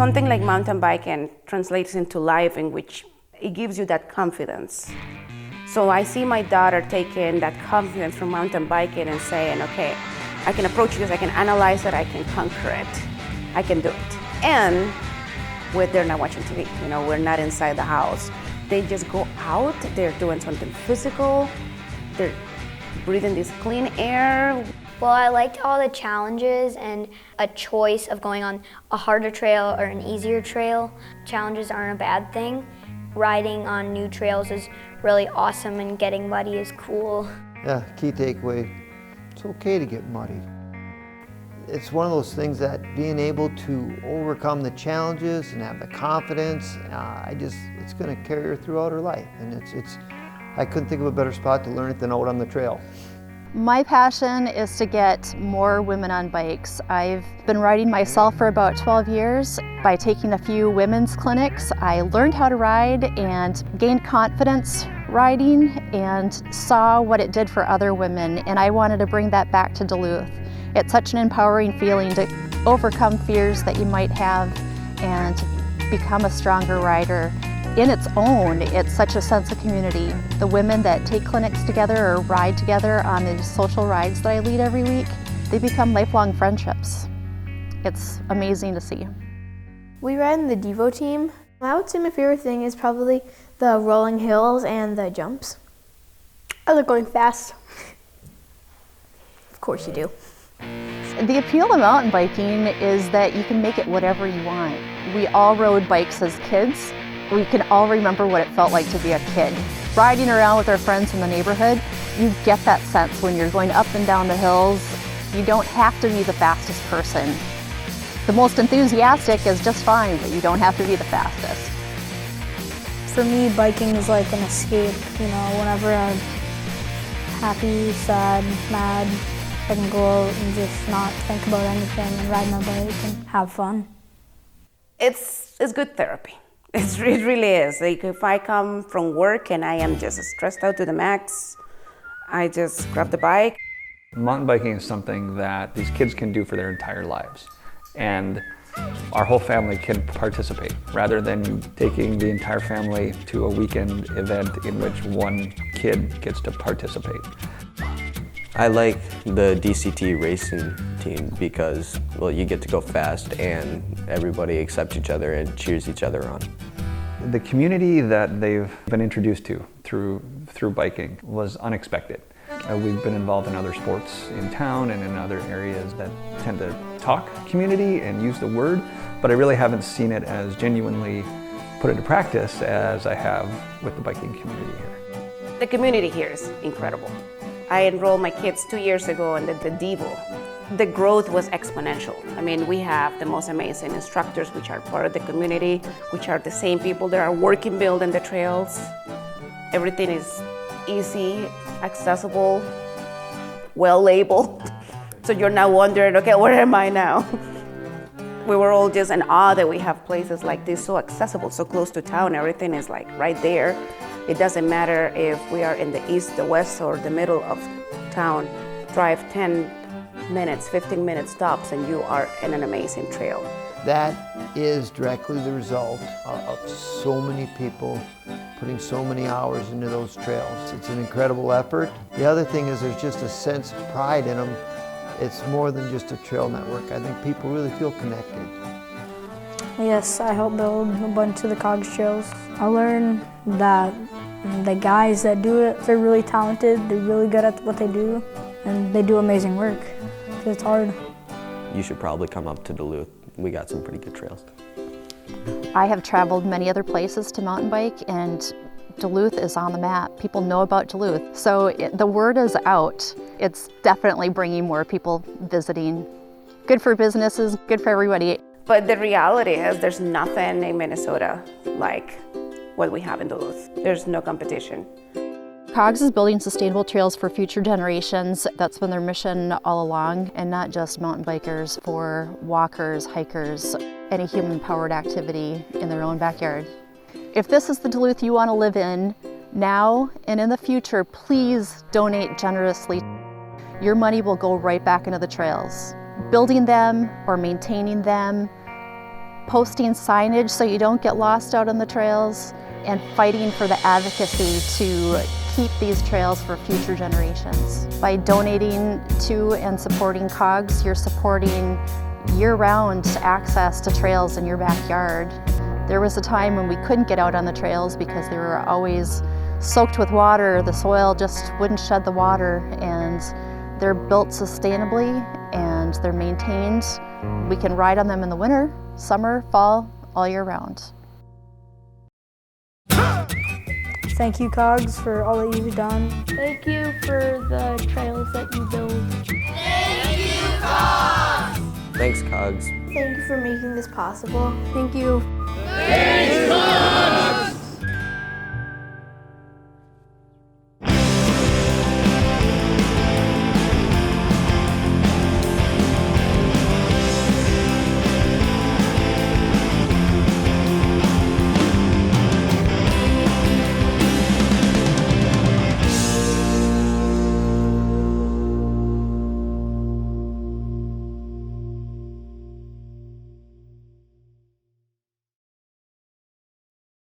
something like mountain biking translates into life in which it gives you that confidence. So I see my daughter taking that confidence from mountain biking and saying, okay, I can approach this, I can analyze it, I can conquer it, I can do it. And they're not watching TV, we're not inside the house. They just go out, they're doing something physical, they're breathing this clean air. Well, I liked all the challenges and a choice of going on a harder trail or an easier trail. Challenges aren't a bad thing. Riding on new trails is really awesome, and getting muddy is cool. Yeah, key takeaway, it's okay to get muddy. It's one of those things that being able to overcome the challenges and have the confidence, it's going to carry her throughout her life. And I couldn't think of a better spot to learn it than out on the trail. My passion is to get more women on bikes. I've been riding myself for about 12 years. By taking a few women's clinics, I learned how to ride and gained confidence riding and saw what it did for other women, and I wanted to bring that back to Duluth. It's such an empowering feeling to overcome fears that you might have and become a stronger rider. In its own, it's such a sense of community. The women that take clinics together or ride together on these social rides that I lead every week, they become lifelong friendships. It's amazing to see. We ride in the Devo team. I would say my favorite thing is probably the rolling hills and the jumps. I like going fast. Of course you do. The appeal of mountain biking is that you can make it whatever you want. We all rode bikes as kids. We can all remember what it felt like to be a kid. Riding around with our friends in the neighborhood, you get that sense when you're going up and down the hills. You don't have to be the fastest person. The most enthusiastic is just fine, but you don't have to be the fastest. For me, biking is like an escape. Whenever I'm happy, sad, mad, I can go out and just not think about anything and ride my bike and have fun. It's good therapy. It really is. Like if I come from work and I am just stressed out to the max, I just grab the bike. Mountain biking is something that these kids can do for their entire lives. And our whole family can participate, rather than you taking the entire family to a weekend event in which one kid gets to participate. I like the DCT racing team because, well, you get to go fast and everybody accepts each other and cheers each other on. The community that they've been introduced to through biking was unexpected. We've been involved in other sports in town and in other areas that tend to talk community and use the word, but I really haven't seen it as genuinely put into practice as I have with the biking community here. The community here is incredible. I enrolled my kids 2 years ago in the Devo. The growth was exponential. I mean, we have the most amazing instructors which are part of the community, which are the same people that are working building the trails. Everything is easy, accessible, well labeled. So you're now wondering, okay, where am I now? We were all just in awe that we have places like this so accessible, so close to town. Everything is like right there. It doesn't matter if we are in the east, the west, or the middle of town. Drive 10 minutes, 15 minute stops, and you are in an amazing trail. That is directly the result of so many people putting so many hours into those trails. It's an incredible effort. The other thing is there's just a sense of pride in them. It's more than just a trail network. I think people really feel connected. Yes, I helped build a bunch of the COGGS trails. I learned that the guys that do it, they're really talented, they're really good at what they do, and they do amazing work. It's hard. You should probably come up to Duluth. We got some pretty good trails. I have traveled many other places to mountain bike, and Duluth is on the map. People know about Duluth. So the word is out. It's definitely bringing more people visiting. Good for businesses, good for everybody. But the reality is there's nothing in Minnesota like what we have in Duluth. There's no competition. COGGS is building sustainable trails for future generations. That's been their mission all along, and not just mountain bikers, for walkers, hikers, any human-powered activity in their own backyard. If this is the Duluth you want to live in, now and in the future, please donate generously. Your money will go right back into the trails. Building them or maintaining them posting signage so you don't get lost out on the trails, and fighting for the advocacy to keep these trails for future generations. By donating to and supporting COGGS, you're supporting year-round access to trails in your backyard. There was a time when we couldn't get out on the trails because they were always soaked with water. The soil just wouldn't shed the water, and they're built sustainably and they're maintained. We can ride on them in the winter, summer, fall, all year round. Thank you, COGGS, for all that you've done. Thank you for the trails that you build. Thanks, COGGS. Thank you for making this possible. Thank you. Thanks, COGGS!